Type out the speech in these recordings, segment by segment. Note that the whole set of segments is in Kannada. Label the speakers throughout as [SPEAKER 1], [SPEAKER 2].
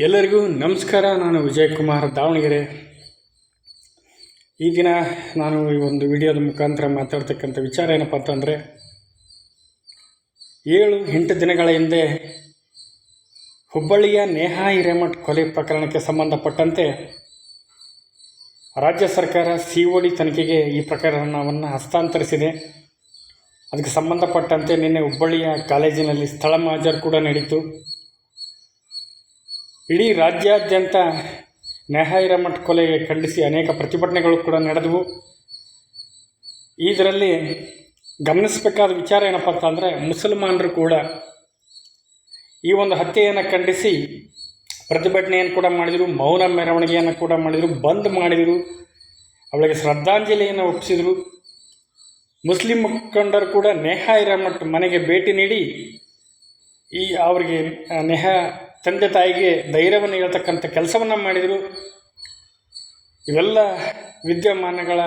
[SPEAKER 1] ಎಲ್ಲರಿಗೂ ನಮಸ್ಕಾರ. ನಾನು ವಿಜಯಕುಮಾರ್ ದಾವಣಗೆರೆ. ಈ ದಿನ ನಾನು ಈ ಒಂದು ವಿಡಿಯೋದ ಮುಖಾಂತರ ಮಾತಾಡ್ತಕ್ಕಂಥ ವಿಚಾರ ಏನಪ್ಪ ಅಂತಂದರೆ, 7-8 ದಿನಗಳ ಹಿಂದೆ ಹುಬ್ಬಳ್ಳಿಯ ನೇಹಾ ಹಿರೇಮಠ್ ಕೊಲೆ ಪ್ರಕರಣಕ್ಕೆ ಸಂಬಂಧಪಟ್ಟಂತೆ ರಾಜ್ಯ ಸರ್ಕಾರ COD ತನಿಖೆಗೆ ಈ ಪ್ರಕರಣವನ್ನು ಹಸ್ತಾಂತರಿಸಿದೆ. ಅದಕ್ಕೆ ಸಂಬಂಧಪಟ್ಟಂತೆ ನಿನ್ನೆ ಹುಬ್ಬಳ್ಳಿಯ ಕಾಲೇಜಿನಲ್ಲಿ ಸ್ಥಳ ಮಹಾಜರು ಕೂಡ ನಡೀತು. ಇಡೀ ರಾಜ್ಯಾದ್ಯಂತ ನೇಹಾ ಹಿರೇಮಠ್ ಕೊಲೆಗೆ ಖಂಡಿಸಿ ಅನೇಕ ಪ್ರತಿಭಟನೆಗಳು ಕೂಡ ನಡೆದವು. ಇದರಲ್ಲಿ ಗಮನಿಸಬೇಕಾದ ವಿಚಾರ ಏನಪ್ಪ ಅಂತಂದರೆ, ಮುಸಲ್ಮಾನರು ಕೂಡ ಈ ಒಂದು ಹತ್ಯೆಯನ್ನು ಖಂಡಿಸಿ ಪ್ರತಿಭಟನೆಯನ್ನು ಕೂಡ ಮಾಡಿದರು, ಮೌನ ಮೆರವಣಿಗೆಯನ್ನು ಕೂಡ ಮಾಡಿದರು, ಬಂದ್ ಮಾಡಿದರು, ಅವಳಿಗೆ ಶ್ರದ್ಧಾಂಜಲಿಯನ್ನು ಒಪ್ಪಿಸಿದರು. ಮುಸ್ಲಿಂ ಮುಖಂಡರು ಕೂಡ ನೇಹಾ ಹಿರೇಮಠ್ ಮನೆಗೆ ಭೇಟಿ ನೀಡಿ ಅವರಿಗೆ ನೇಹಾ ತಂದೆ ತಾಯಿಗೆ ಧೈರ್ಯವನ್ನು ಹೇಳ್ತಕ್ಕಂಥ ಕೆಲಸವನ್ನು ಮಾಡಿದರು. ಇವೆಲ್ಲ ವಿದ್ಯಮಾನಗಳ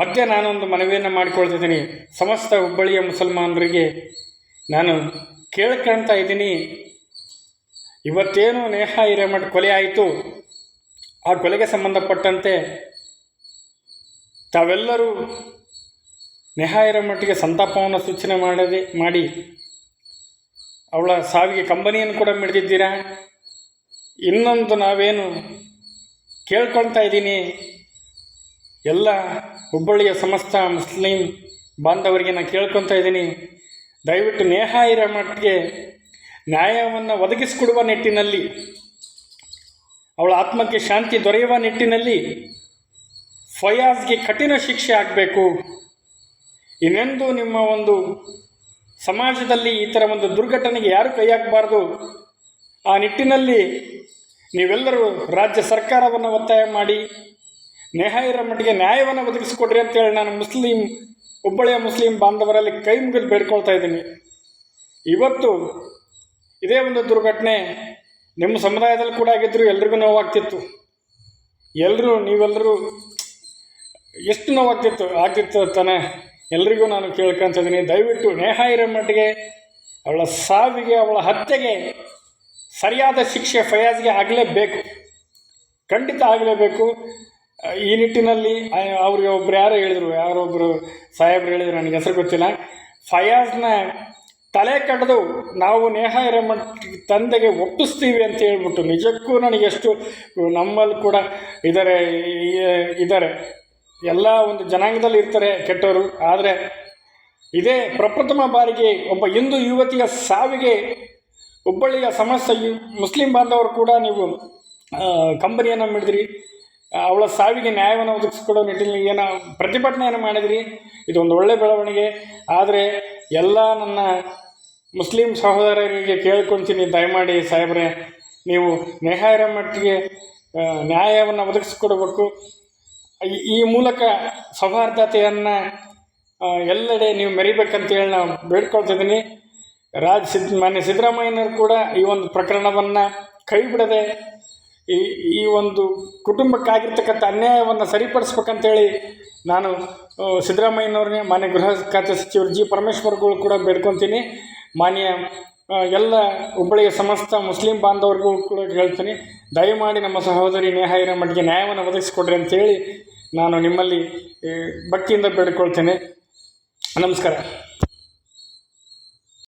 [SPEAKER 1] ಮಧ್ಯೆ ನಾನೊಂದು ಮನವಿಯನ್ನು ಮಾಡಿಕೊಳ್ತಿದ್ದೀನಿ. ಸಮಸ್ತ ಹುಬ್ಬಳ್ಳಿಯ ಮುಸಲ್ಮಾನರಿಗೆ ನಾನು ಕೇಳ್ಕೊಳ್ತಾ ಇದ್ದೀನಿ, ಇವತ್ತೇನು ನೇಹಾ ಹಿರೇಮಠ್ ಕೊಲೆ ಆಯಿತು, ಆ ಕೊಲೆಗೆ ಸಂಬಂಧಪಟ್ಟಂತೆ ತಾವೆಲ್ಲರೂ ನೇಹಾ ಹಿರೇಮಠ್ಗೆ ಸಂತಾಪವನ್ನು ಸೂಚನೆ ಮಾಡಿ ಅವಳ ಸಾವಿಗೆ ಕಂಬನಿಯನ್ನು ಕೂಡ ಮಿಡಿದಿದ್ದೀರಾ. ಇನ್ನೊಂದು ನಾವೇನು ಕೇಳ್ಕೊಳ್ತಾ ಇದ್ದೀನಿ, ಎಲ್ಲ ಹುಬ್ಬಳ್ಳಿಯ ಸಮಸ್ತ ಮುಸ್ಲಿಂ ಬಾಂಧವರಿಗೆ ನಾನು ಕೇಳ್ಕೊಳ್ತಾ ಇದ್ದೀನಿ, ದಯವಿಟ್ಟು ನೇಹಾ ಹಿರೇಮಠ್ಗೆ ನ್ಯಾಯವನ್ನು ಒದಗಿಸಿಕೊಡುವ ನಿಟ್ಟಿನಲ್ಲಿ, ಅವಳ ಆತ್ಮಕ್ಕೆ ಶಾಂತಿ ದೊರೆಯುವ ನಿಟ್ಟಿನಲ್ಲಿ ಫಯಾಜ್ಗೆ ಕಠಿಣ ಶಿಕ್ಷೆ ಆಗಬೇಕು. ಇನ್ನೆಂದು ನಿಮ್ಮ ಒಂದು ಸಮಾಜದಲ್ಲಿ ಈ ಥರ ಒಂದು ದುರ್ಘಟನೆಗೆ ಯಾರು ಕೈ ಹಾಕಬಾರ್ದು. ಆ ನಿಟ್ಟಿನಲ್ಲಿ ನೀವೆಲ್ಲರೂ ರಾಜ್ಯ ಸರ್ಕಾರವನ್ನು ಒತ್ತಾಯ ಮಾಡಿ ನೇಹಾ ಹಿರೇಮಠ್ಗೆ ನ್ಯಾಯವನ್ನು ಒದಗಿಸಿಕೊಡ್ರಿ ಅಂತೇಳಿ ನಾನು ಹುಬ್ಬಳ್ಳಿಯ ಮುಸ್ಲಿಂ ಬಾಂಧವರಲ್ಲಿ ಕೈ ಮುಗಿದು ಬೇಡ್ಕೊಳ್ತಾ ಇದ್ದೀನಿ. ಇವತ್ತು ಇದೇ ಒಂದು ದುರ್ಘಟನೆ ನಿಮ್ಮ ಸಮುದಾಯದಲ್ಲಿ ಕೂಡ ಆಗಿದ್ದರೂ ಎಲ್ರಿಗೂ ನೋವಾಗ್ತಿತ್ತು. ನೀವೆಲ್ಲರೂ ಎಷ್ಟು ಆಗ್ತಿತ್ತು ತಾನೆ, ಎಲ್ರಿಗೂ ನಾನು ಕೇಳ್ಕೊತ ಇದ್ದೀನಿ, ದಯವಿಟ್ಟು ನೇಹಾ ಹಿರೇಮಠ್ಗೆ, ಅವಳ ಸಾವಿಗೆ, ಅವಳ ಹತ್ಯೆಗೆ ಸರಿಯಾದ ಶಿಕ್ಷೆ ಫಯಾಜ್ಗೆ ಆಗಲೇಬೇಕು, ಖಂಡಿತ ಆಗಲೇಬೇಕು. ಈ ನಿಟ್ಟಿನಲ್ಲಿ ಅವ್ರಿಗೆ ಯಾರೊಬ್ಬರು ಸಾಹೇಬರು ಹೇಳಿದರು, ನನಗೆ ಹೆಸರು ಗೊತ್ತಿಲ್ಲ, ಫಯಾಜ್ನ ತಲೆ ಕಡ್ದು ನಾವು ನೇಹಾ ಹಿರೇಮಠ್ ತಂದೆಗೆ ಒಪ್ಪಿಸ್ತೀವಿ ಅಂತ ಹೇಳ್ಬಿಟ್ಟು, ನಿಜಕ್ಕೂ ನನಗೆಷ್ಟು ನಮ್ಮಲ್ಲಿ ಕೂಡ ಇದ್ದಾರೆ ಎಲ್ಲ ಒಂದು ಜನಾಂಗದಲ್ಲಿ ಇರ್ತಾರೆ ಕೆಟ್ಟವರು. ಆದರೆ ಇದೇ ಪ್ರಪ್ರಥಮ ಬಾರಿಗೆ ಒಬ್ಬ ಹಿಂದೂ ಯುವತಿಯ ಸಾವಿಗೆ ಹುಬ್ಬಳ್ಳಿಯ ಸಮಸ್ತ ಮುಸ್ಲಿಂ ಬಾಂಧವರು ಕೂಡ ನೀವು ಕಂಬನಿಯನ್ನು ಮಿಡಿದ್ರಿ. ಅವಳ ಸಾವಿಗೆ ನ್ಯಾಯವನ್ನು ಒದಗಿಸ್ಕೊಡೋ ನಿಟ್ಟಿನಲ್ಲಿ ಏನೋ ಪ್ರತಿಭಟನೆಯನ್ನು ಮಾಡಿದ್ರಿ. ಇದೊಂದು ಒಳ್ಳೆಯ ಬೆಳವಣಿಗೆ. ಆದರೆ ಎಲ್ಲ ನನ್ನ ಮುಸ್ಲಿಂ ಸಹೋದರರಿಗೆ ಕೇಳ್ಕೊಳ್ತೀನಿ, ದಯಮಾಡಿ ಸಾಹೇಬ್ರೆ, ನೀವು ನೇಹಾ ಹಿರೇಮಠ್ಗೆ ನ್ಯಾಯವನ್ನು ಒದಗಿಸ್ಕೊಡ್ಬೇಕು. ಈ ಮೂಲಕ ಸೌಹಾರ್ದತೆಯನ್ನು ಎಲ್ಲೆಡೆ ನೀವು ಮೆರಿಬೇಕಂತೇಳಿ ನಾವು ಬೇಡ್ಕೊಳ್ತಿದ್ದೀನಿ. ಮಾನ್ಯ ಸಿದ್ದರಾಮಯ್ಯನವರು ಕೂಡ ಈ ಒಂದು ಪ್ರಕರಣವನ್ನು ಕೈ ಬಿಡದೆ ಈ ಒಂದು ಕುಟುಂಬಕ್ಕಾಗಿರ್ತಕ್ಕಂಥ ಅನ್ಯಾಯವನ್ನು ಸರಿಪಡಿಸ್ಬೇಕಂತೇಳಿ ನಾನು ಸಿದ್ದರಾಮಯ್ಯನವ್ರನ್ನೇ, ಮಾನ್ಯ ಗೃಹ ಖಾತೆ ಸಚಿವರು G. ಪರಮೇಶ್ವರ್ಗಳು ಕೂಡ ಬೇಡ್ಕೊತೀನಿ. ಮಾನ್ಯ ಎಲ್ಲ ಹುಬ್ಬಳ್ಳಿಯ ಸಮಸ್ತ ಮುಸ್ಲಿಂ ಬಾಂಧವರಿಗೂ ಕೂಡ ಹೇಳ್ತೀನಿ, ದಯಮಾಡಿ ನಮ್ಮ ಸಹೋದರಿ ನೇಹಾ ಹಿರೇಮಠ್ಗೆ ನ್ಯಾಯವನ್ನು ಒದಗಿಸಿಕೊಡ್ರಿ ಅಂತೇಳಿ ನಾನು ನಿಮ್ಮಲ್ಲಿ ಭಕ್ತಿಯಿಂದ ಬೇಡಿಕೊಳ್ತೇನೆ. ನಮಸ್ಕಾರ.